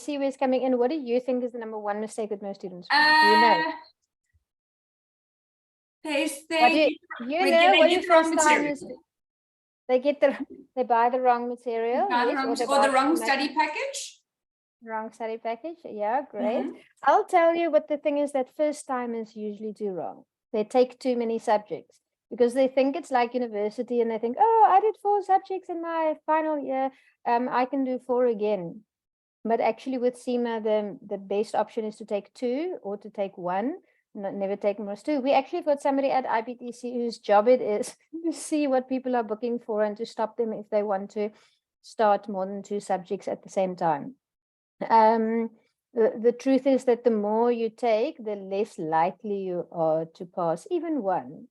see where it's coming in. What do you think is the number one mistake that most students make? Do you know? They get the wrong material. They buy the wrong material, or the wrong study package. Wrong study package. Yeah, great. I'll tell you what the thing is that first timers usually do wrong. They take too many subjects because they think it's like university and they think, oh, I did 4 subjects in my final year. I can do 4 again. But actually with CIMA, the best option is to take 2 or to take 1. Never take more as 2. We actually got somebody at IBTC whose job it is to see what people are booking for and to stop them if they want to start more than 2 subjects at the same time. The truth is that the more you take, the less likely you are to pass even 1.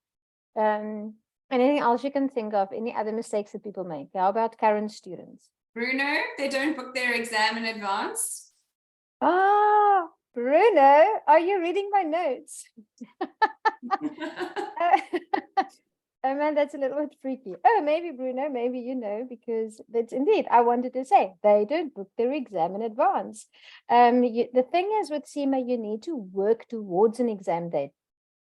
Anything else you can think of? Any other mistakes that people make? How about current students? Bruno, they don't book their exam in advance. Ah, Bruno, are you reading my notes? Oh man, that's a little bit freaky. Oh, maybe Bruno, maybe you know, because that's indeed, I wanted to say, they don't book their exam in advance. The thing is with CIMA, you need to work towards an exam date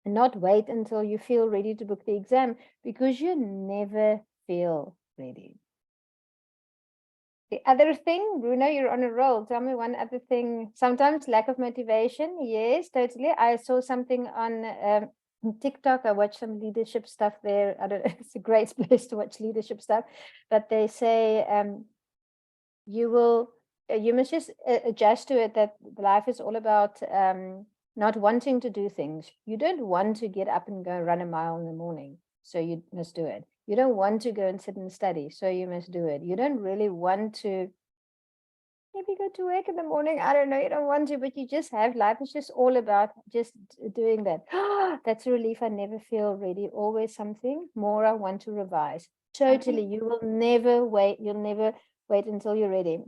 and not wait until you feel ready to book the exam, because you never feel ready. The other thing, Bruno, you're on a roll. Tell me one other thing. Sometimes lack of motivation. Yes, totally. I saw something on TikTok. I watch some leadership stuff there. I don't know, it's a great place to watch leadership stuff, but they say you must just adjust to it, that life is all about not wanting to do things. You don't want to get up and go run a mile in the morning, so you must do it. You don't want to go and sit and study, so you must do it. You don't really want to maybe go to work in the morning. I don't know, you don't want to, but you just have, life is just all about just doing that. That's a relief. I never feel ready. Always something more I want to revise. Totally. You will never wait. You'll never wait until you're ready.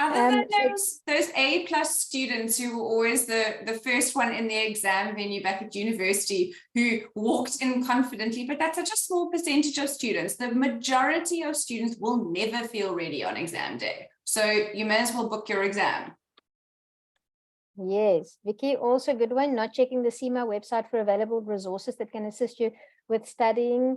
Other than those A+ students who were always the first one in the exam venue back at university, who walked in confidently, but that's such a small percentage of students. The majority of students will never feel ready on exam day. So you may as well book your exam. Yes, Vicky, also good one, not checking the CIMA website for available resources that can assist you with studying.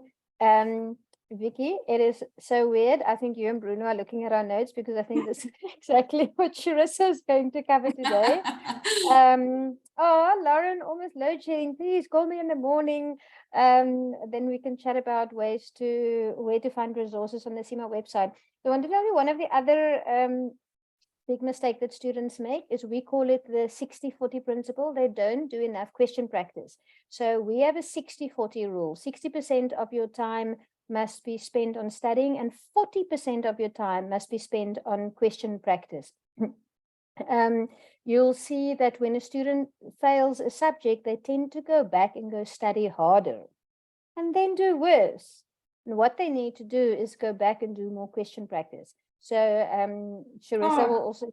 Vicky, it is so weird. I think you and Bruno are looking at our notes, because I think this is exactly what Charissa is going to cover today. Oh, Lauren, almost load shedding. Please call me in the morning. Then we can chat about where to find resources on the CIMA website. So I want to tell you one of the other big mistake that students make is we call it the 60-40 principle. They don't do enough question practice. So we have a 60-40 rule. 60% of your time must be spent on studying and 40% of your time must be spent on question practice. You'll see that when a student fails a subject, they tend to go back and go study harder and then do worse. And what they need to do is go back and do more question practice. So Charissa will also.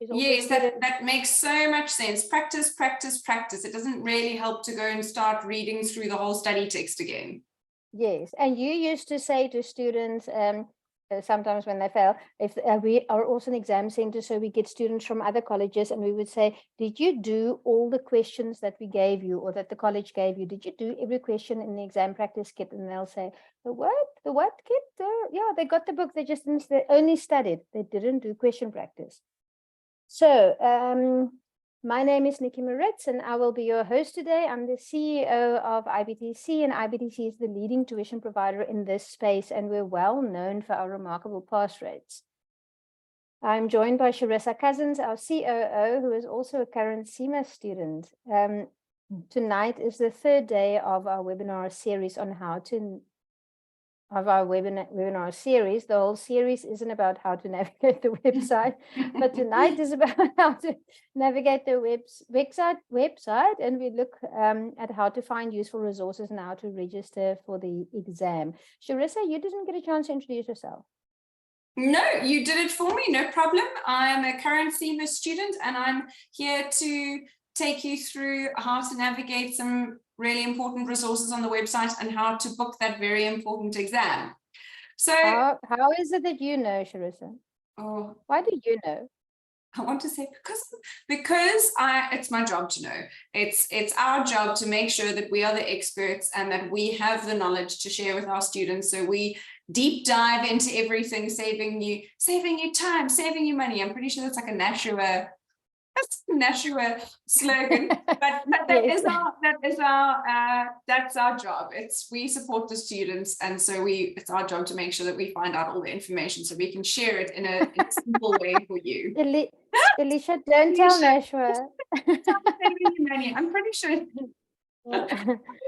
Yes, that makes so much sense. Practice, practice, practice. It doesn't really help to go and start reading through the whole study text again. Yes, and you used to say to students, sometimes when they fail, if we are also an exam center, so we get students from other colleges, and we would say, did you do all the questions that we gave you or that the college gave you? Did you do every question in the exam practice kit? And they'll say, the what kit? Yeah, they got the book, they just didn't, they only studied, they didn't do question practice. So my name is Nikki Moritz, and I will be your host today. I'm the CEO of IBTC, and IBTC is the leading tuition provider in this space, and we're well known for our remarkable pass rates. I'm joined by Charissa Cousins, our COO, who is also a current CIMA student. Tonight is the 3rd day of our webinar series on how to webinar series. The whole series isn't about how to navigate the website, but tonight is about how to navigate the website, and we look at how to find useful resources and how to register for the exam. Charissa, you didn't get a chance to introduce yourself. No, you did it for me, no problem. I am a current CIMA student, and I'm here to take you through how to navigate some really important resources on the website and how to book that very important exam. So how is it that you know, Charissa? Oh, why do you know? I want to say because it's my job to know. It's our job to make sure that we are the experts and that we have the knowledge to share with our students. So we deep dive into everything, saving you time, saving you money. I'm pretty sure that's like a Nashua slogan, but Yes. that's our job. We support the students, and so it's our job to make sure that we find out all the information so we can share it in a simple way for you. Alicia, don't tell Nashua. I'm pretty sure it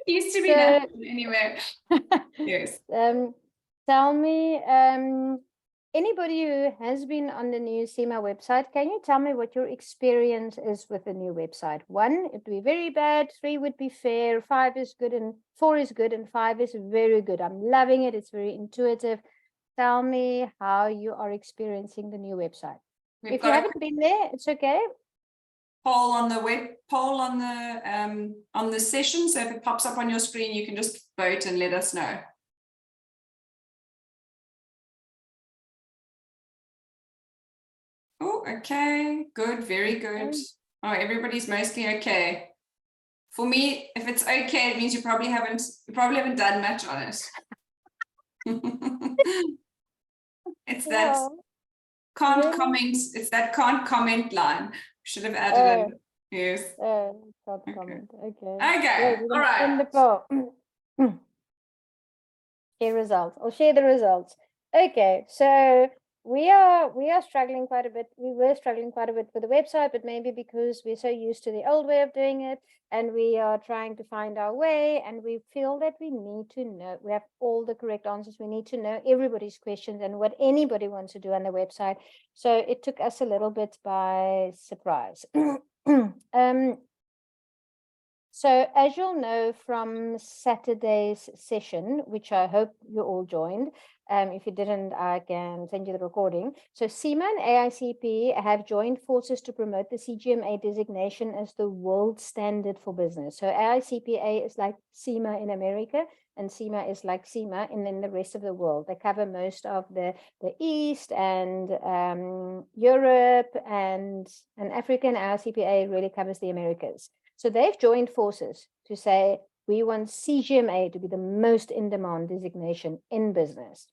used to be So, that anyway. Yes. Tell me, anybody who has been on the new CIMA website, can you tell me what your experience is with the new website? 1, it would be very bad, 3 would be fair, 5 is good, and 4 is good, and 5 is very good. I'm loving it. It's very intuitive. Tell me how you are experiencing the new website. If you haven't been there, it's okay. Poll on the session. So if it pops up on your screen, you can just vote and let us know. Oh, okay, good, very good. Oh, everybody's mostly okay. For me, if it's okay, it means you probably haven't done much on it. It's that can't comment. It's that can't comment line. Should have added in. Yes. Can't comment. Okay. Okay. All right. Share results. I'll share the results. Okay, so we are struggling quite a bit. We were struggling quite a bit with the website, but maybe because we're so used to the old way of doing it, and we are trying to find our way, and we feel that we need to know, we have all the correct answers. We need to know everybody's questions and what anybody wants to do on the website. So it took us a little bit by surprise. So as you'll know from Saturday's session, which I hope you all joined, if you didn't, I can send you the recording. So CIMA and AICP have joined forces to promote the CGMA designation as the world standard for business. So AICPA is like CIMA in America, and CIMA is like CIMA in the rest of the world. They cover most of the East and Europe and Africa, and AICPA really covers the Americas. So they've joined forces to say, we want CGMA to be the most in-demand designation in business.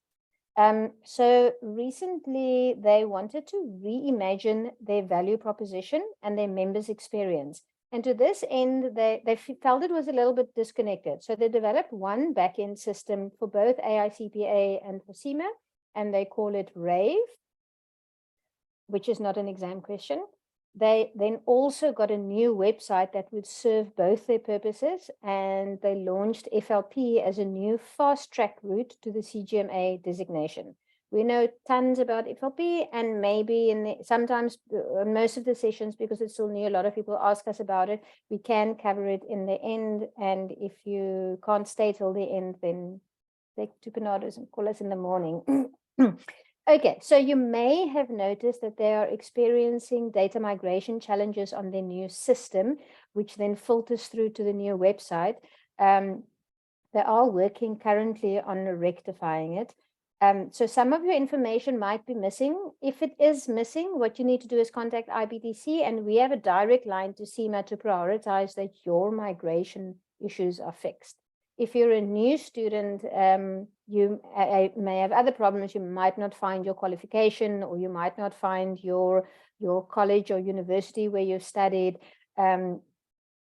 So recently they wanted to reimagine their value proposition and their members' experience. And to this end, they felt it was a little bit disconnected. So they developed one back-end system for both AICPA and for CIMA, and they call it RAVE, which is not an exam question. They then also got a new website that would serve both their purposes, and they launched FLP as a new fast-track route to the CGMA designation. We know tons about FLP, and maybe sometimes most of the sessions, because it's still new, a lot of people ask us about it. We can cover it in the end, and if you can't stay till the end, then take 2 panados and call us in the morning. Okay, so you may have noticed that they are experiencing data migration challenges on their new system, which then filters through to the new website. They are working currently on rectifying it. So some of your information might be missing. If it is missing, what you need to do is contact IBDC, and we have a direct line to CIMA to prioritize that your migration issues are fixed. If you're a new student, you may have other problems. You might not find your qualification, or you might not find your college or university where you've studied. And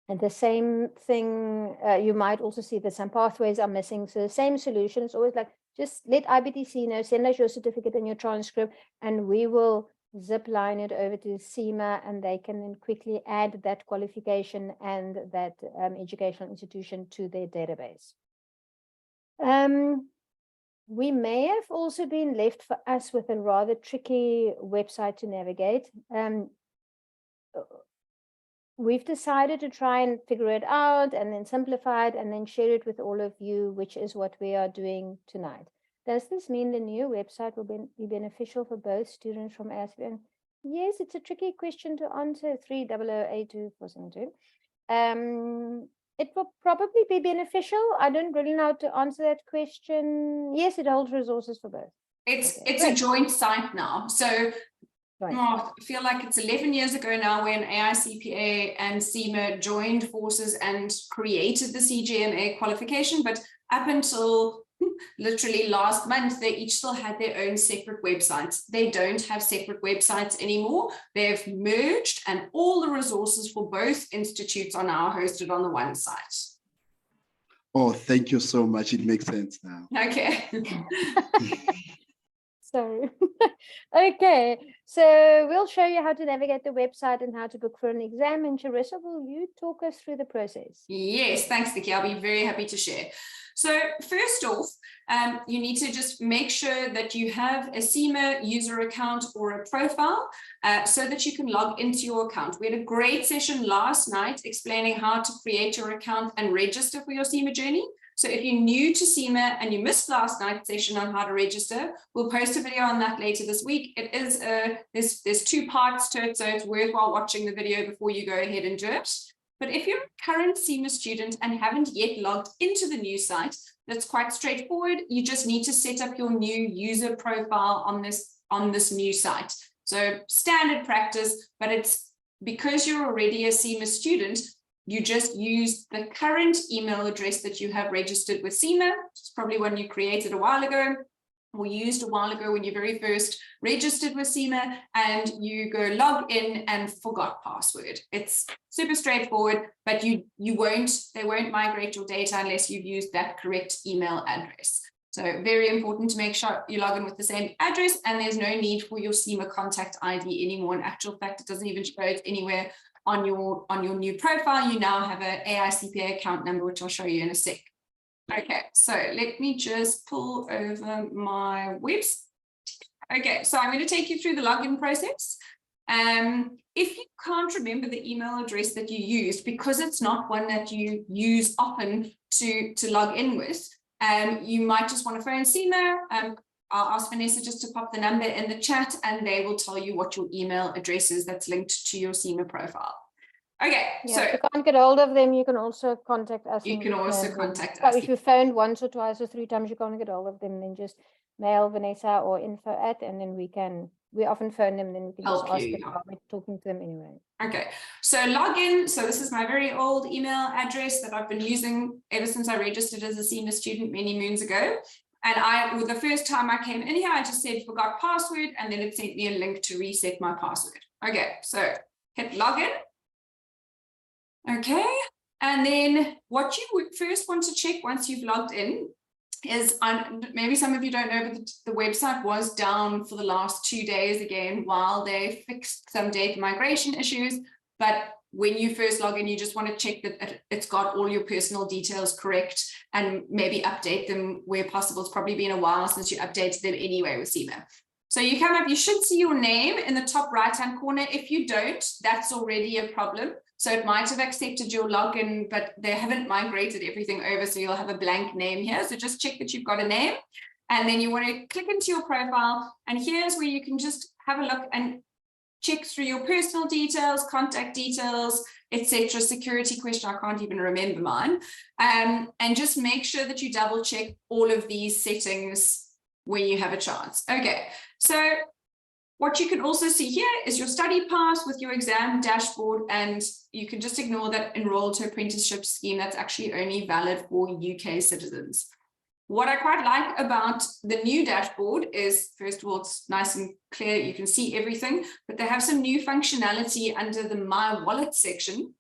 the same thing, you might also see that some pathways are missing. So the same solution is always like, just let IBDC know, send us your certificate and your transcript, and we will zip line it over to CIMA, and they can then quickly add that qualification and that educational institution to their database. We may have also been left for us with a rather tricky website to navigate. We've decided to try and figure it out and then simplify it and then share it with all of you, which is what we are doing tonight. Does this mean the new website will be beneficial for both students from ASPN? Yes, it's a tricky question to answer. 3008242. It will probably be beneficial. I don't really know how to answer that question. Yes, it holds resources for both. It's a joint site now. So Right. Oh, I feel like it's 11 years ago now when AICPA and CIMA joined forces and created the CGMA qualification, but up until literally last month, they each still had their own separate websites. They don't have separate websites anymore. They've merged, and all the resources for both institutes are now hosted on the one site. Oh, thank you so much. It makes sense now. Okay. Sorry. Okay, so we'll show you how to navigate the website and how to book for an exam. And Charissa, will you talk us through the process? Yes, thanks, Vicky. I'll be very happy to share. So first off, you need to just make sure that you have a CIMA user account or a profile so that you can log into your account. We had a great session last night explaining how to create your account and register for your CIMA journey. So if you're new to CIMA and you missed last night's session on how to register, we'll post a video on that later this week. It is there's 2 parts to it, so it's worthwhile watching the video before you go ahead and do it. But if you're a current CIMA student and haven't yet logged into the new site, that's quite straightforward. You just need to set up your new user profile on this new site. So standard practice, but it's because you're already a CIMA student, you just use the current email address that you have registered with CIMA. It's probably one you created a while ago or used a while ago when you very first registered with CIMA, and you go log in and forgot password. It's super straightforward, but they won't migrate your data unless you've used that correct email address. So very important to make sure you log in with the same address, and there's no need for your CIMA contact ID anymore. In actual fact, it doesn't even show it anywhere on your new profile. You now have an AICPA account number, which I'll show you in a sec. Okay, so let me just pull over my website. Okay, so I'm going to take you through the login process. If you can't remember the email address that you used, because it's not one that you use often to log in with, you might just want to phone CIMA. I'll ask Vanessa just to pop the number in the chat, and they will tell you what your email address is that's linked to your CIMA profile. Okay, Yeah, so if you can't get hold of them, you can also contact us. you can also contact us. us. If you phoned once or twice or 3 times, you can't get hold of them, then just mail Vanessa or info@, and then we often phone them, then we can just ask them while we're talking to them anyway. Okay, so login. So this is my very old email address that I've been using ever since I registered as a CIMA student many moons ago. And the first time I came in here, I just said forgot password, and then it sent me a link to reset my password. Okay, so hit login. Okay, and then what you would first want to check once you've logged in is, maybe some of you don't know, but the website was down for the last 2 days again while they fixed some data migration issues. But when you first log in, you just want to check that it's got all your personal details correct, and maybe update them where possible. It's probably been a while since you updated them anyway with CIMA. So you come up, you should see your name in the top right-hand corner. If you don't, that's already a problem. So it might have accepted your login, but they haven't migrated everything over, so you'll have a blank name here. So just check that you've got a name, and then you want to click into your profile, and here's where you can just have a look and check through your personal details, contact details, etc. Security question, I can't even remember mine. And just make sure that you double check all of these settings when you have a chance. Okay, so what you can also see here is your study pass with your exam dashboard, and you can just ignore that enrolled to apprenticeship scheme. That's actually only valid for UK citizens. What I quite like about the new dashboard is, first of all, it's nice and clear. You can see everything, but they have some new functionality under the My Wallet section,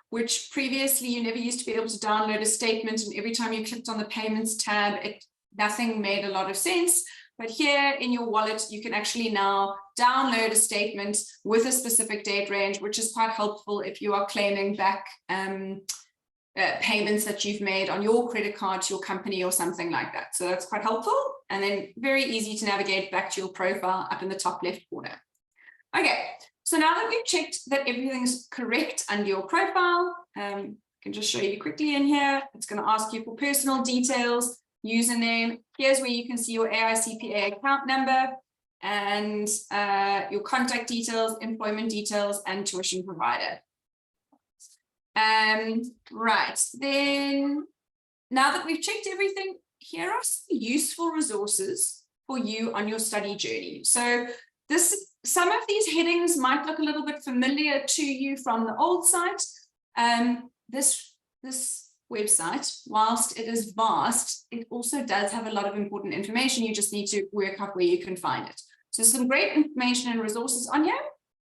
which previously you never used to be able to download a statement, and every time you clicked on the payments tab, nothing made a lot of sense. But here in your wallet, you can actually now download a statement with a specific date range, which is quite helpful if you are claiming back payments that you've made on your credit card to your company or something like that. So that's quite helpful. And then very easy to navigate back to your profile up in the top left corner. Okay, so now that we've checked that everything's correct under your profile, I can just show you quickly in here. It's going to ask you for personal details, username. Here's where you can see your AICPA account number and your contact details, employment details, and tuition provider. Right, then now that we've checked everything, here are some useful resources for you on your study journey. So this some of these headings might look a little bit familiar to you from the old site. This website, whilst it is vast, it also does have a lot of important information. You just need to work out where you can find it. So some great information and resources on here.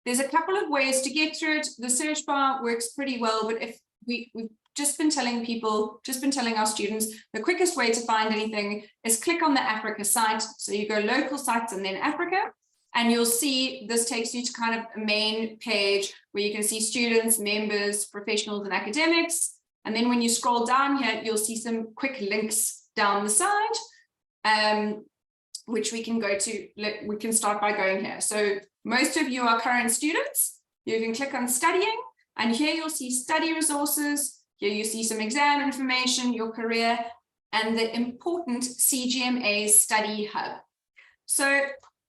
There's a couple of ways to get through it. The search bar works pretty well, but if we've just been telling our students, the quickest way to find anything is click on the Africa site. So you go local sites and then Africa, and you'll see this takes you to kind of a main page where you can see students, members, professionals, and academics. And then when you scroll down here, you'll see some quick links down the side, which we can go to. We can start by going here. So most of you are current students. You can click on studying, and here you'll see study resources. Here you see some exam information, your career, and the important CGMA study hub. So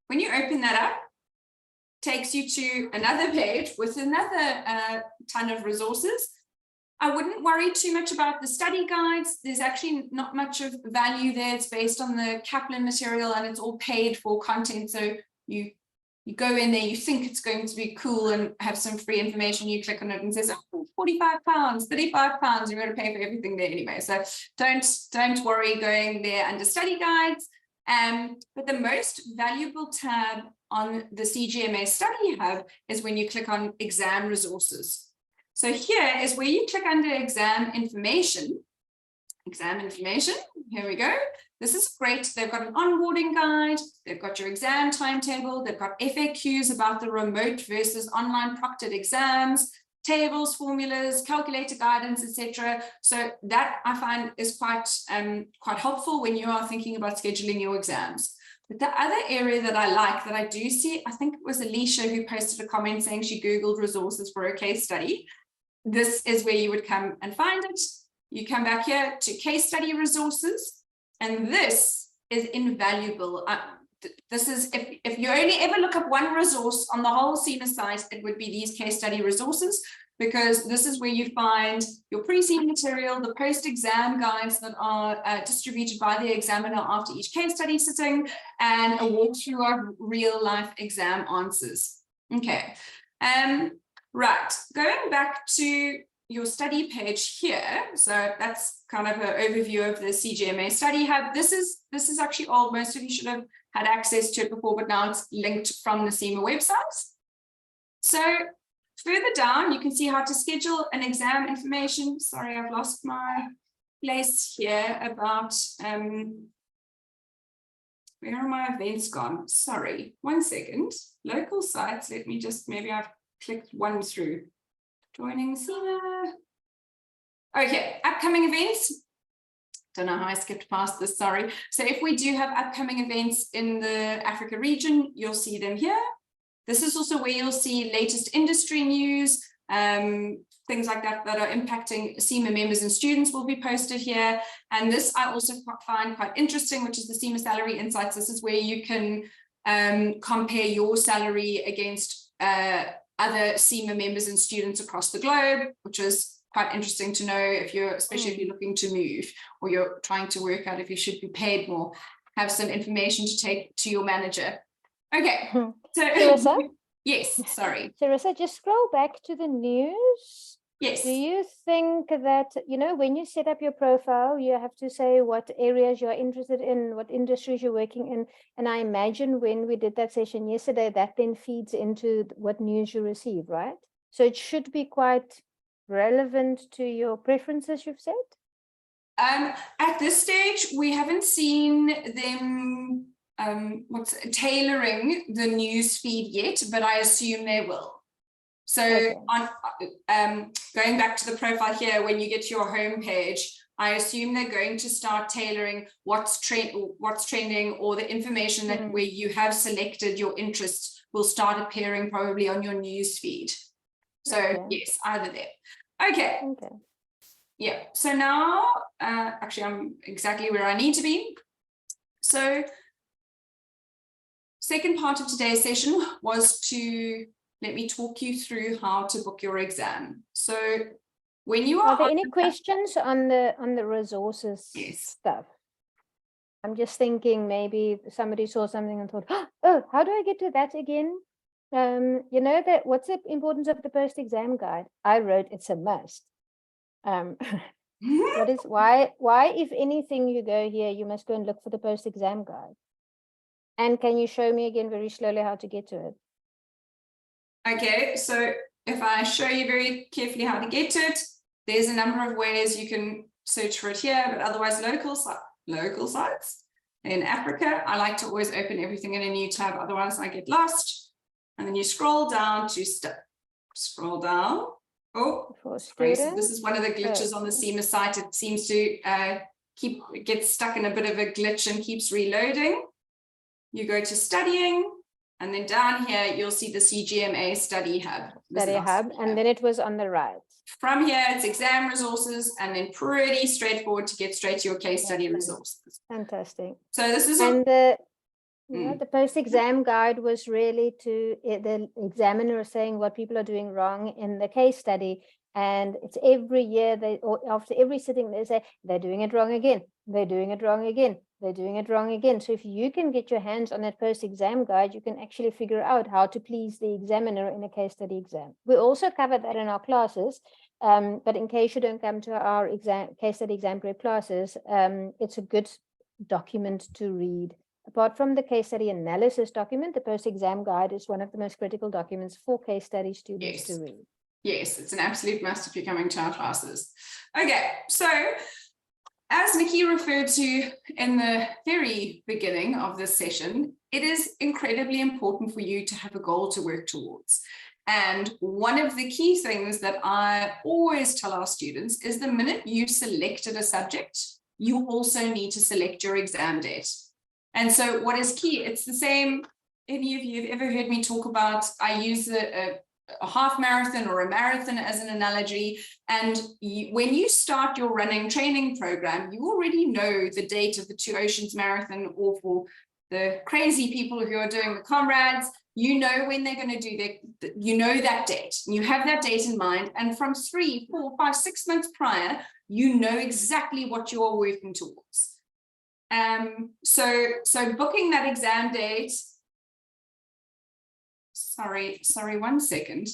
when you open that up, it takes you to another page with another ton of resources. I wouldn't worry too much about the study guides. There's actually not much of value there. It's based on the Kaplan material and it's all paid for content. So you go in there, you think it's going to be cool and have some free information. You click on it and it says, oh, £45, £35, you're going to pay for everything there anyway. So don't worry going there under study guides. But the most valuable tab on the CGMA study hub is when you click on exam resources. So here is where you click under exam information. Here we go. This is great. They've got an onboarding guide. They've got your exam timetable. They've got FAQs about the remote versus online proctored exams, tables, formulas, calculator guidance, etc. So that I find is quite helpful when you are thinking about scheduling your exams. But the other area that I like, that I do see, I think it was Alicia who posted a comment saying she Googled resources for a case study. This is where you would come and find it. You come back here to case study resources, and this is invaluable. This is, if you only ever look up one resource on the whole CIMA site, it would be these case study resources, because this is where you find your pre-CIMA material, the post-exam guides that are distributed by the examiner after each case study sitting, and a walkthrough of real-life exam answers. Okay, right, going back to your study page here. So that's kind of an overview of the CGMA study hub. This is actually old. Most of you should have had access to it before, but now it's linked from the CIMA website. So further down, you can see how to schedule an exam information. Sorry, I've lost my place here about, where are my events gone? Sorry, 1 second. Local sites, let me just, maybe I've clicked one through. Joining CIMA. Okay, upcoming events. Don't know how I skipped past this, sorry. So if we do have upcoming events in the Africa region, you'll see them here. This is also where you'll see latest industry news, things like that that are impacting CIMA members and students will be posted here. And this I also find quite interesting, which is the CIMA Salary Insights. This is where you can compare your salary against other CIMA members and students across the globe, which is quite interesting to know if you're, especially if you're looking to move or you're trying to work out if you should be paid more, have some information to take to your manager. Okay, so Sarissa? Yes, sorry. Sarissa, just scroll back to the news. Yes. Do you think that, when you set up your profile, you have to say what areas you're interested in, what industries you're working in? And I imagine when we did that session yesterday, that then feeds into what news you receive, right? So it should be quite relevant to your preferences, you've said? At this stage, we haven't seen them tailoring the news feed yet, but I assume they will. So okay. On going back to the profile here, when you get to your home page, I assume they're going to start tailoring what's trending, or the information that where you have selected your interests will start appearing probably on your news feed. So yes, either there. Okay. Yeah. So now, actually, I'm exactly where I need to be. So second part of today's session was to let me talk you through how to book your exam. So when you are there any questions on the resources stuff? I'm just thinking maybe somebody saw something and thought, oh, how do I get to that again? You know that what's the importance of the post-exam guide? I wrote it's a must. Why, if anything, you go here, you must go and look for the post-exam guide. And can you show me again very slowly how to get to it? Okay, so if I show you very carefully how to get to it, there's a number of ways you can search for it here, but otherwise local sites. In Africa, I like to always open everything in a new tab, otherwise I get lost. And then you scroll down to scroll down. Oh, sorry, so this is one of the glitches on the CIMA site. It seems to get stuck in a bit of a glitch and keeps reloading. You go to studying, and then down here, you'll see the CGMA Study Hub. And then it was on the right. From here, it's exam resources, and then pretty straightforward to get straight to your case study resources. Fantastic. So this is the post-exam guide was really the examiner saying what people are doing wrong in the case study. And it's every year, or after every sitting, they say, they're doing it wrong again. They're doing it wrong again. They're doing it wrong again. So if you can get your hands on that post-exam guide, you can actually figure out how to please the examiner in a case study exam. We also cover that in our classes, but in case you don't come to our case study exam prep classes, it's a good document to read. Apart from the case study analysis document, the post-exam guide is one of the most critical documents for case study students to read. Yes, it's an absolute must if you're coming to our classes. Okay, so as Nikki referred to in the very beginning of this session, it is incredibly important for you to have a goal to work towards. And one of the key things that I always tell our students is the minute you've selected a subject, you also need to select your exam date. And so what is key, it's the same, any of you have ever heard me talk about, I use a half marathon or a marathon as an analogy. And when you start your running training program, you already know the date of the Two Oceans Marathon, or for the crazy people who are doing the comrades, you know when they're going to do you know that date, and you have that date in mind. And from 3, 4, 5, 6 months prior, you know exactly what you are working towards. So booking that exam date, sorry, 1 second.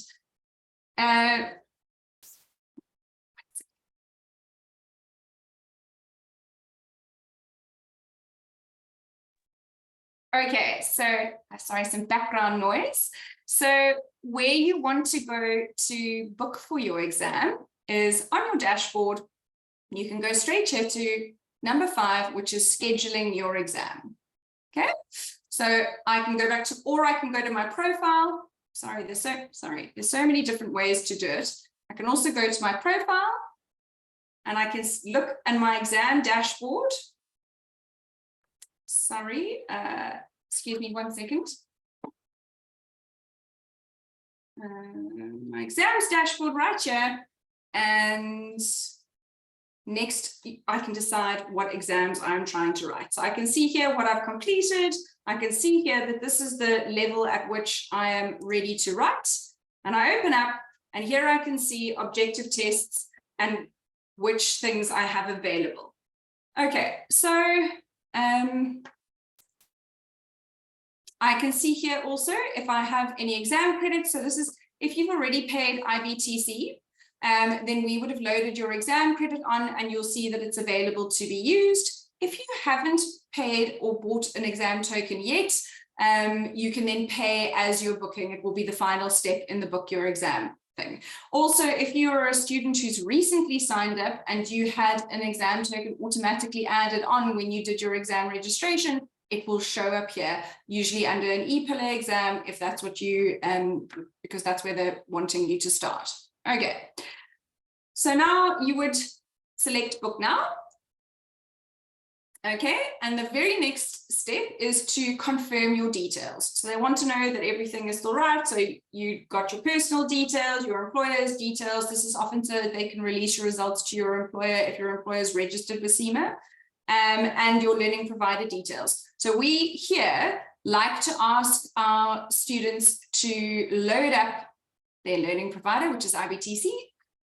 Okay, so sorry, some background noise. So where you want to go to book for your exam is on your dashboard. You can go straight here to number 5, which is scheduling your exam. Okay, so I can go back to, or I can go to my profile. There's so many different ways to do it. I can also go to my profile, and I can look at my exam dashboard. Excuse me 1 second. My exams dashboard right here, and next I can decide what exams I'm trying to write. So I can see here what I've completed. I can see here that this is the level at which I am ready to write. And I open up, and here I can see objective tests and which things I have available. Okay, so I can see here also if I have any exam credits. So this is if you've already paid IBTC, then we would have loaded your exam credit on, and you'll see that it's available to be used. If you haven't paid or bought an exam token yet, you can then pay as you're booking. It will be the final step in the book your exam thing. Also, if you're a student who's recently signed up and you had an exam token automatically added on when you did your exam registration, it will show up here, usually under an e-pillar exam, if that's what you, because that's where they're wanting you to start. Okay, so now you would select book now. Okay, and the very next step is to confirm your details. So they want to know that everything is still right. So you got your personal details, your employer's details. This is often so that they can release your results to your employer if your employer is registered with CIMA, and your learning provider details. So we here like to ask our students to load up their learning provider, which is IBTC,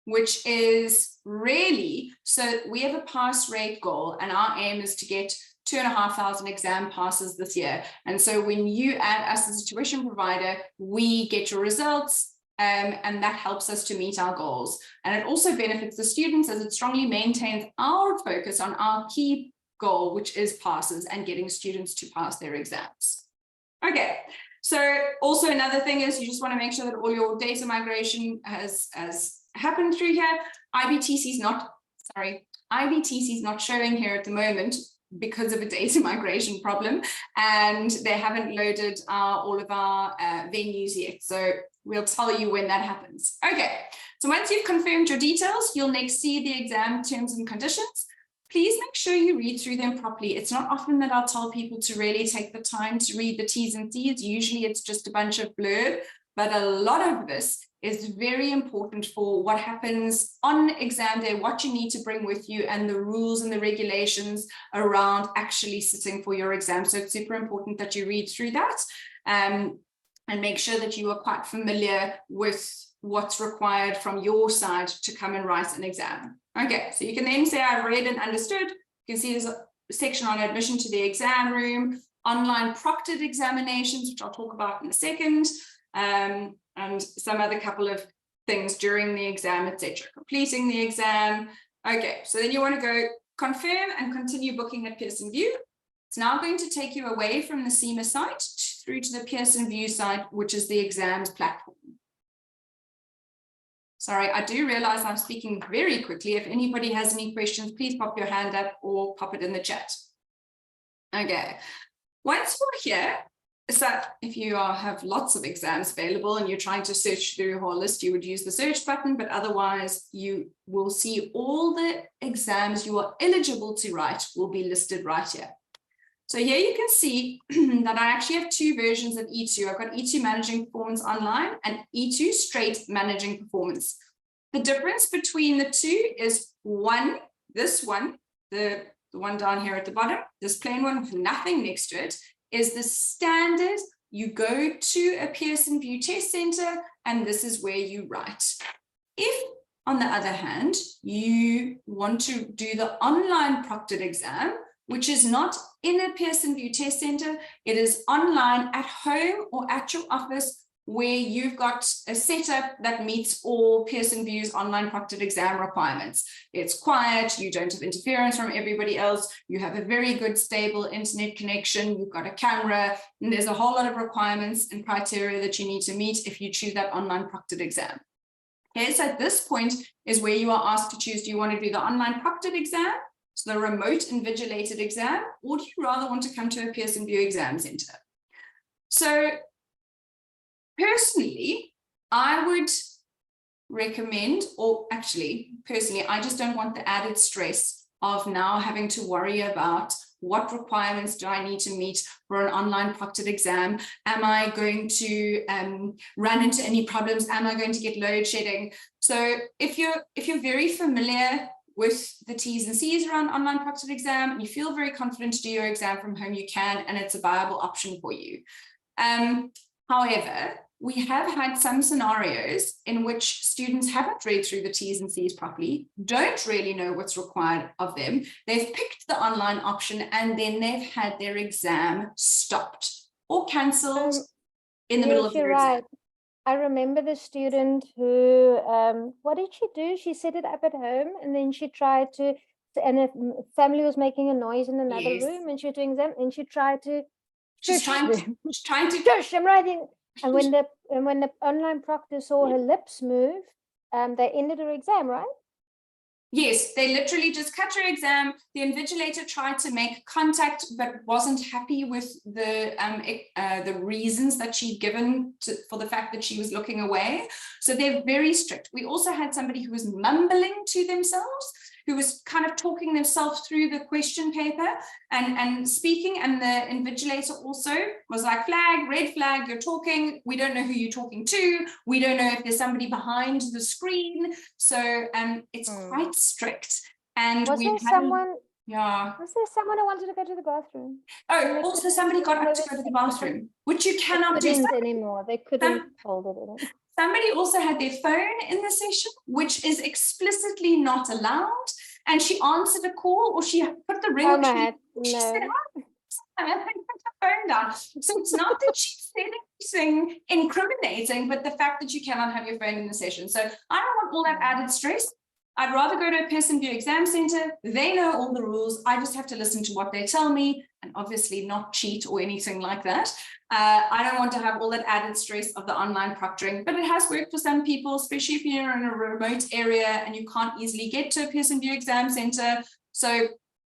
which is really, so we have a pass rate goal, and our aim is to get 2,500 exam passes this year. And so when you add us as a tuition provider, we get your results, and that helps us to meet our goals. And it also benefits the students as it strongly maintains our focus on our key goal, which is passes and getting students to pass their exams. Okay, so also another thing is you just want to make sure that all your data migration has happened through here. IBTC is not showing here at the moment because of a data migration problem, and they haven't loaded all of our venues yet. So we'll tell you when that happens. Okay, so once you've confirmed your details, you'll next see the exam terms and conditions. Please make sure you read through them properly. It's not often that I'll tell people to really take the time to read the T's and C's. Usually it's just a bunch of blurb, but a lot of this is very important for what happens on exam day, what you need to bring with you, and the rules and the regulations around actually sitting for your exam. So it's super important that you read through that and make sure that you are quite familiar with what's required from your side to come and write an exam. Okay, so you can then say I've read and understood. You can see there's a section on admission to the exam room, online proctored examinations, which I'll talk about in a second, and some other couple of things during the exam, etc. Completing the exam. Okay, so then you want to go confirm and continue booking at Pearson VUE. It's now going to take you away from the CIMA site through to the Pearson VUE site, which is the exams platform. Sorry, I do realize I'm speaking very quickly. If anybody has any questions, please pop your hand up or pop it in the chat. Okay, once you're here, so if you have lots of exams available and you're trying to search through your whole list, you would use the search button, but otherwise you will see all the exams you are eligible to write will be listed right here. So here you can see that I actually have two versions of E2. I've got E2 Managing Performance Online and E2 Straight Managing Performance. The difference between the two is this one, the one down here at the bottom, this plain one with nothing next to it, is the standard. You go to a Pearson VUE test center and this is where you write. If, on the other hand, you want to do the online proctored exam, which is not in a Pearson VUE test center, it is online at home or at your office where you've got a setup that meets all Pearson VUE's online proctored exam requirements. It's quiet, you don't have interference from everybody else, you have a very good stable internet connection, you've got a camera, and there's a whole lot of requirements and criteria that you need to meet if you choose that online proctored exam. Okay, so at this point is where you are asked to choose, do you want to do the online proctored exam, so the remote invigilated exam, or do you rather want to come to a Pearson VUE exam center? So personally, I would recommend, or actually, personally, I just don't want the added stress of now having to worry about what requirements do I need to meet for an online proctored exam? Am I going to run into any problems? Am I going to get load shedding? So if you're very familiar with the T's and C's around online proctored exam, and you feel very confident to do your exam from home, you can, and it's a viable option for you. However, we have had some scenarios in which students haven't read through the T's and C's properly, don't really know what's required of them. They've picked the online option and then they've had their exam stopped or cancelled in the middle of their exam. I remember the student who, what did she do? She set it up at home and then she tried to, and the family was making a noise in another room and she was doing exam and she tried to, she's trying to shush, I'm writing. And when the online proctor saw her lips move, they ended her exam, right? Yes, they literally just cut her exam. The invigilator tried to make contact, but wasn't happy with the reasons that she'd given for the fact that she was looking away. So they're very strict. We also had somebody who was mumbling to themselves, who was kind of talking themselves through the question paper and speaking, and the invigilator also was like, flag, red flag, you're talking, we don't know who you're talking to, we don't know if there's somebody behind the screen, so it's quite strict. And was there someone who wanted to go to the bathroom? Oh, also somebody got up to go to the bathroom, which you cannot do anymore. They couldn't hold it in. Somebody also had their phone in the session, which is explicitly not allowed. and she answered a call, or she put the ring. Oh my, She said, no. and I put her phone down. So it's not that she said anything incriminating, but the fact that you cannot have your phone in the session. So I don't want all that added stress. I'd rather go to a Pearson VUE Exam Center. They know all the rules. I just have to listen to what they tell me and obviously not cheat or anything like that. I don't want to have all that added stress of the online proctoring, but it has worked for some people, especially if you're in a remote area and you can't easily get to a Pearson VUE Exam Center. So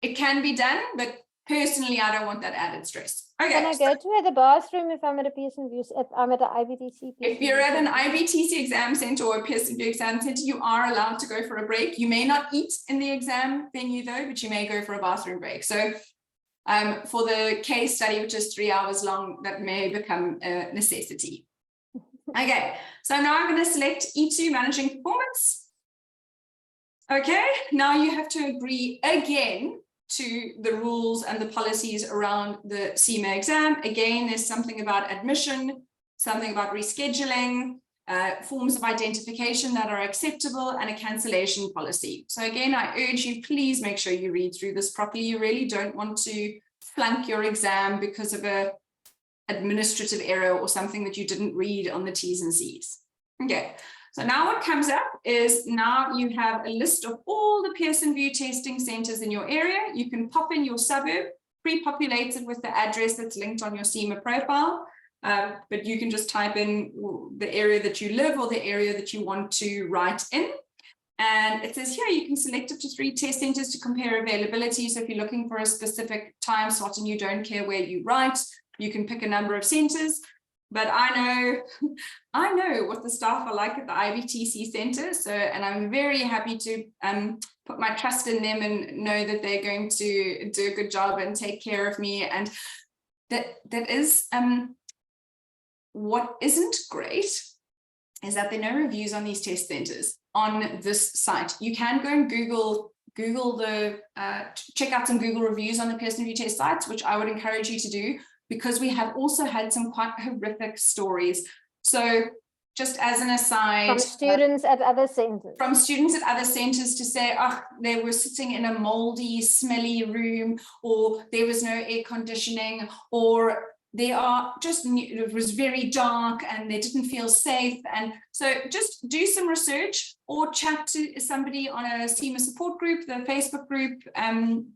it can be done, but personally, I don't want that added stress. Okay. Can I go to the bathroom if I'm at a Pearson VUE, if I'm at an IBTC? If you're at an IBTC exam center or a Pearson VUE exam center, you are allowed to go for a break. You may not eat in the exam venue though, but you may go for a bathroom break. So for the case study, which is 3 hours long, that may become a necessity. Okay, so now I'm going to select E2 managing performance. Okay, now you have to agree again to the rules and the policies around the CIMA exam. Again, there's something about admission, something about rescheduling, forms of identification that are acceptable, and a cancellation policy. So again, I urge you, please make sure you read through this properly. You really don't want to flunk your exam because of an administrative error or something that you didn't read on the T's and C's. Okay. So now what comes up is now you have a list of all the Pearson VUE testing centers in your area. You can pop in your suburb, pre-populated with the address that's linked on your CIMA profile, but you can just type in the area that you live or the area that you want to write in. And it says here you can select up to 3 test centers to compare availability. So if you're looking for a specific time slot and you don't care where you write, you can pick a number of centers. But I know what the staff are like at the IBTC Center. So, and I'm very happy to put my trust in them and know that they're going to do a good job and take care of me. And that is what isn't great is that there are no reviews on these test centers on this site. You can go and Google the check out some Google reviews on the Pearson VUE test sites, which I would encourage you to do, because we have also had some quite horrific stories. So just as an aside, from students at other centers. From students at other centers to say, oh, they were sitting in a moldy, smelly room, or there was no air conditioning, or they are just, it was very dark and they didn't feel safe. And so just do some research or chat to somebody on a CIMA support group. The Facebook group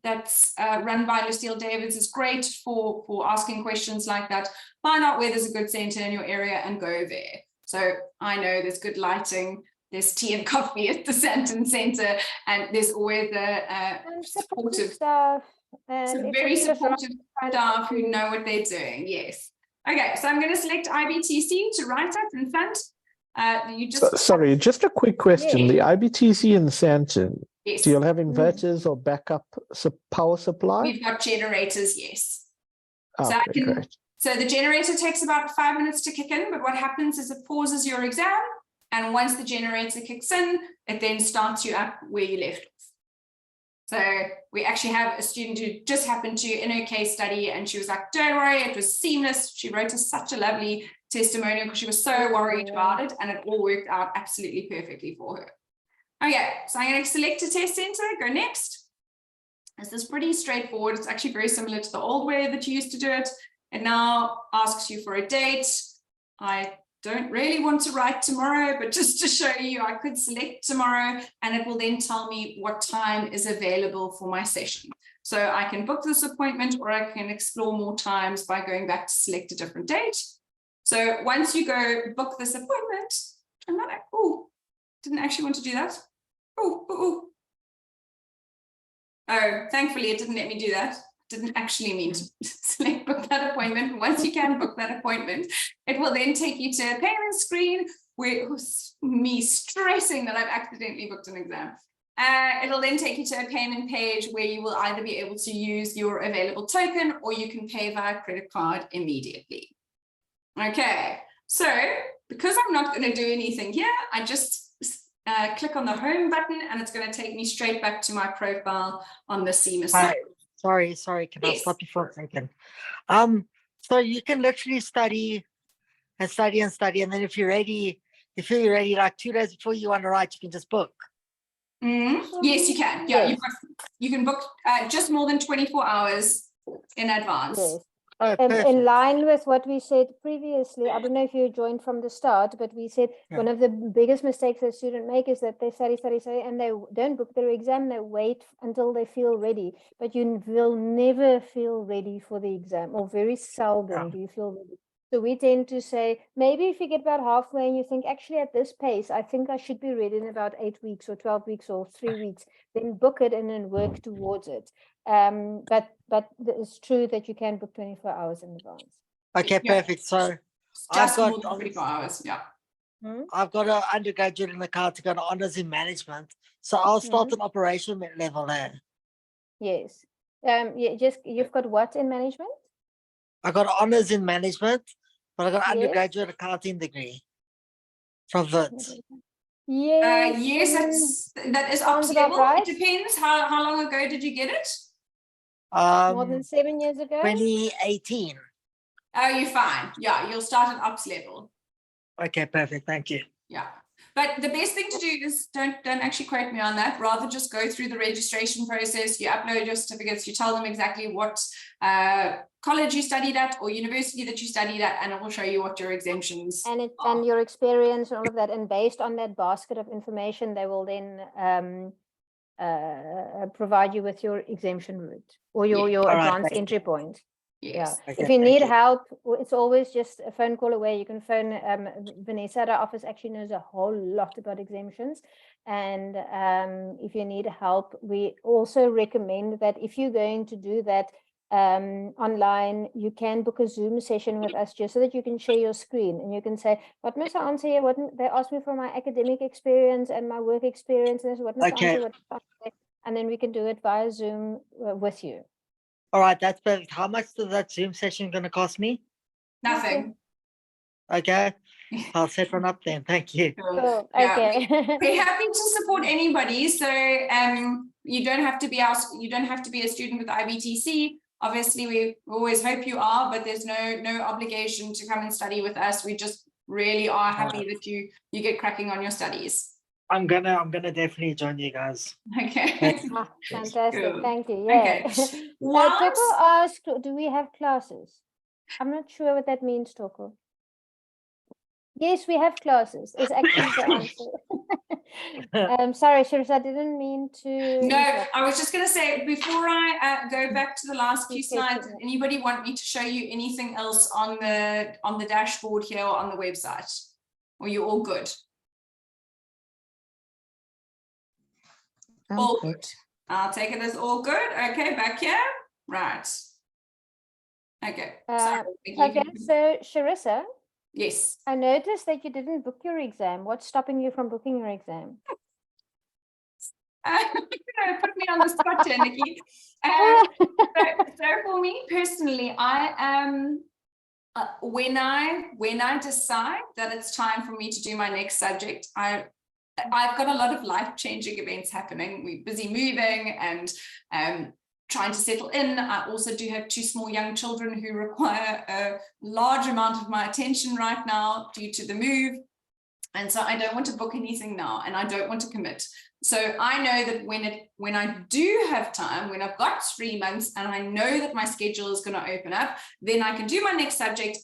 that's run by Lucille Davids is great for asking questions like that. Find out where there's a good center in your area and go there. So I know there's good lighting, there's tea and coffee at the Santon Center, and there's always a supportive staff. And very supportive staff who know what they're doing. Yes. Okay, so I'm going to select IBTC to write up in front. You just sorry, just a quick question. Yeah. The IBTC in Santon, yes. Do you have inverters or backup power supply? We've got generators, yes. Oh, so okay, great. So the generator takes about 5 minutes to kick in, but what happens is it pauses your exam, and once the generator kicks in, it then starts you up where you left off. So we actually have a student who just happened to in her case study, and she was like, don't worry, it was seamless. She wrote us such a lovely testimonial because she was so worried about it, and it all worked out absolutely perfectly for her. Okay, so I'm going to select a test center, go next. This is pretty straightforward. It's actually very similar to the old way that you used to do it. It now asks you for a date. I don't really want to write tomorrow, but just to show you, I could select tomorrow, and it will then tell me what time is available for my session. So I can book this appointment, or I can explore more times by going back to select a different date. So once you go book this appointment, I'm not like, oh, didn't actually want to do that. Oh, thankfully it didn't let me do that. Didn't actually mean to select book that appointment. Once you can book that appointment, it will then take you to a payment screen where it was me stressing that I've accidentally booked an exam. It'll then take you to a payment page where you will either be able to use your available token, or you can pay via credit card immediately. Okay, so because I'm not going to do anything here, I just click on the home button, and it's going to take me straight back to my profile on the CIMA site. Sorry, can I stop you for a second? So you can literally study, and then if you're ready like 2 days before you want to write, you can just book. Yes, you can. Yeah, Yes. you can book just more than 24 hours in advance. Yes. Oh, In perfect. line with what we said previously, I don't know if you joined from the start, but we said Yeah. one of the biggest mistakes that students make is that they study, and they don't book their exam. They wait until they feel ready, but you will never feel ready for the exam, or very seldom Yeah. do you feel ready. So we tend to say, maybe if you get about halfway and you think, actually at this pace, I think I should be ready in about 8 weeks or 12 weeks or 3 weeks, then book it and then work towards it. But it's true that you can book 24 hours in advance. Okay, Yeah. perfect. So I've Just got more than 24 hours. Yeah. I've got an undergraduate in accounting and honors in management. So I'll start an operation level there. Yes. You've got what in management? I got honors in management, but I got an Yes. undergraduate accounting degree from Wits. Yes. Yes, that is sounds ops about level. right. It depends. How long ago did you get it? More than 7 years ago. 2018. Oh, you're fine. Yeah, you'll start at ops level. Okay, perfect. Thank you. Yeah. But the best thing to do is don't actually quote me on that. Rather just go through the registration process. You upload your certificates. You tell them exactly what college you studied at or university that you studied at, and it will show you what your exemptions and your experience and all of that. And based on that basket of information, they will then provide you with your exemption route or your Yeah. All right, advanced thank entry you. point. Yes. Okay, If you thank need you. help, it's always just a phone call away. You can phone Vanessa at our office. Actually knows a whole lot about exemptions. And if you need help, we also recommend that if you're going to do that online, you can book a Zoom session with us just so that you can share your screen and you can say, what must I answer here? What they asked me for my academic experience and my work experience. And what must I Okay. answer? What must I answer? And then we can do it via Zoom with you. All right, that's perfect. How much does that Zoom session going to cost me? Nothing. Okay, I'll set one up then. Thank you. Cool. Yeah, Okay. we're happy to support anybody. So you don't have to be a student with IBTC. Obviously, we always hope you are, but there's no obligation to come and study with us. We just really are happy that you get cracking on your studies. I'm gonna definitely join you guys. Okay. Fantastic. Cool. Thank you. Yeah. Okay. Toko asked, do we have classes? I'm not sure what that means, Toko. Yes, we have classes. Is actually the answer. Sorry, Shirisa, I didn't mean to. No, interrupt. I was just going to say, before I go back to the last few Okay, slides, sure. anybody want me to show you anything else on the dashboard here or on the website? Or you all good? All good. I'll take it as all good. Okay, back here. Right. Okay. Sorry. Okay, so Shirisa, Yes. I noticed that you didn't book your exam. What's stopping you from booking your exam? Put me on the spot here, Nikki. So for me personally, I am when I decide that it's time for me to do my next subject, I've got a lot of life-changing events happening. We're busy moving and trying to settle in. I also do have 2 small young children who require a large amount of my attention right now due to the move. And so I don't want to book anything now, and I don't want to commit. So I know that when I do have time, when I've got 3 months and I know that my schedule is going to open up, then I can do my next subject.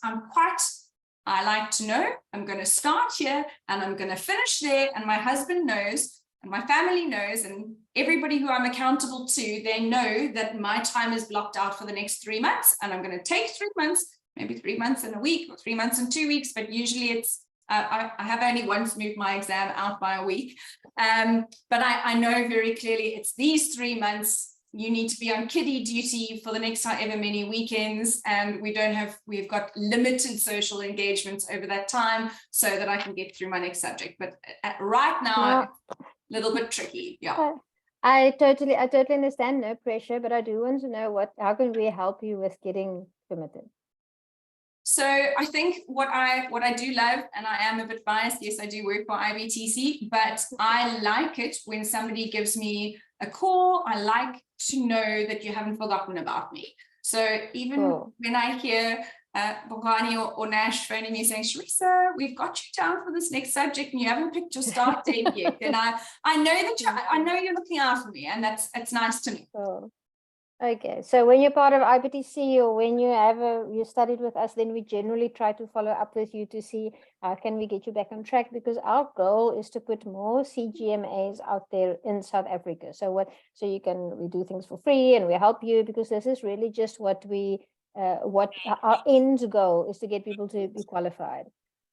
I like to know I'm going to start here and I'm going to finish there. And my husband knows and my family knows, and everybody who I'm accountable to, they know that my time is blocked out for the next 3 months, and I'm going to take 3 months, maybe 3 months and a week or 3 months and 2 weeks, but usually it's I have only once moved my exam out by a week, but I know very clearly it's these 3 months. You need to be on kiddie duty for the next however many weekends, and we've got limited social engagements over that time so that I can get through my next subject. But right now, a little bit tricky. Yeah. I totally understand. No pressure, but I do want to know how can we help you with getting committed? So I think what I do love, and I am a bit biased, yes, I do work for IBTC, but I like it when somebody gives me a call. I like to know that you haven't forgotten about me. So even when I hear Bongani or Nash phoning me saying, Sharissa, we've got you down for this next subject and you haven't picked your start date yet. Then I know that I know you're looking out for me, and it's nice to me. Cool. Okay, so when you're part of IPTC or when you studied with us, then we generally try to follow up with you to see how can we get you back on track, because our goal is to put more CGMAs out there in South Africa. So we do things for free and we help you, because this is really just what our end goal is, to get people to be qualified.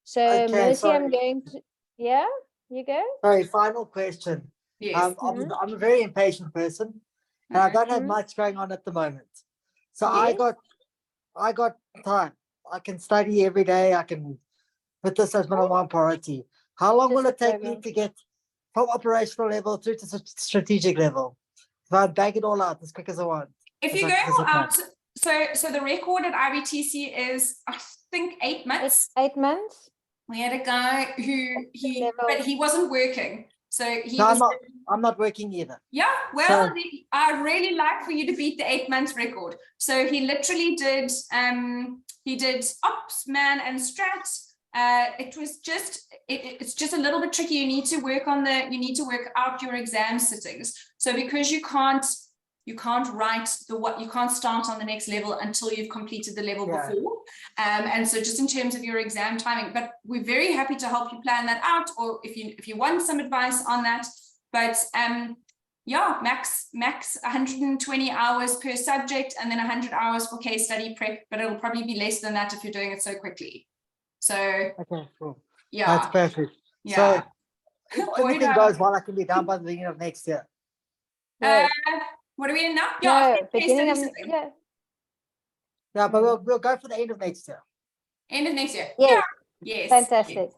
So Okay, Mercy, I'm sorry. going to, yeah, you go. Sorry, final question. Yes. I'm a very impatient person, and I don't have Mhm. much going on at the moment. So Yes. I got time. I can study every day. I can put this as number one priority. How long will Just it take me program. to get from operational level through to strategic level? If I bag it all out as quick as I want. If you go out, so the record at IBTC is, I think, 8 months. 8 months. We had a guy but he wasn't working. So I'm not working either. Yeah, well, I really like for you to beat the 8 months record. So he literally did ops, man, and strat. It was just it's just a little bit tricky. You need to work out your exam sittings. So because you can't write you can't start on the next level until you've completed the level before. And so just in terms of your exam timing, but we're very happy to help you plan that out, or if you want some advice on that. But yeah, max 120 hours per subject, and then 100 hours for case study prep, but it'll probably be less than that if you're doing it so quickly. So okay, cool. Yeah, that's perfect. Yeah. So if everything goes well, I can be done by the beginning of next year. What are we in now? No, case beginning study of, sitting. Yeah, but we'll go for the end of next year. End of next year. Yes. Yes. Fantastic. Yes.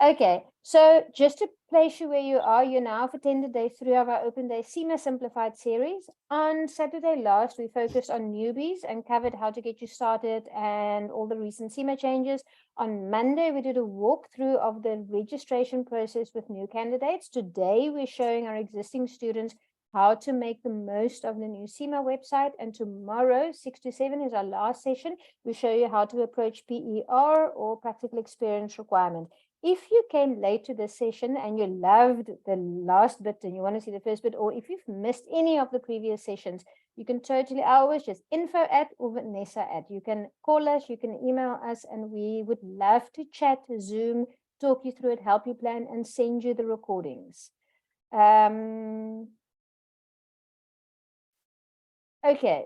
Okay, so just to place you where you are, you're now for 10 day 3 of our open day CIMA Simplified series. On Saturday last, we focused on newbies and covered how to get you started and all the recent CIMA changes. On Monday, we did a walkthrough of the registration process with new candidates. Today, we're showing our existing students how to make the most of the new CIMA website. And tomorrow, 6 to 7 is our last session. We show you how to approach PER, or practical experience requirement. If you came late to this session and you loved the last bit and you want to see the first bit, or if you've missed any of the previous sessions, you can totally always just info@ or Vanessa@. You can call us, you can email us, and we would love to chat, Zoom, talk you through it, help you plan, and send you the recordings. Okay,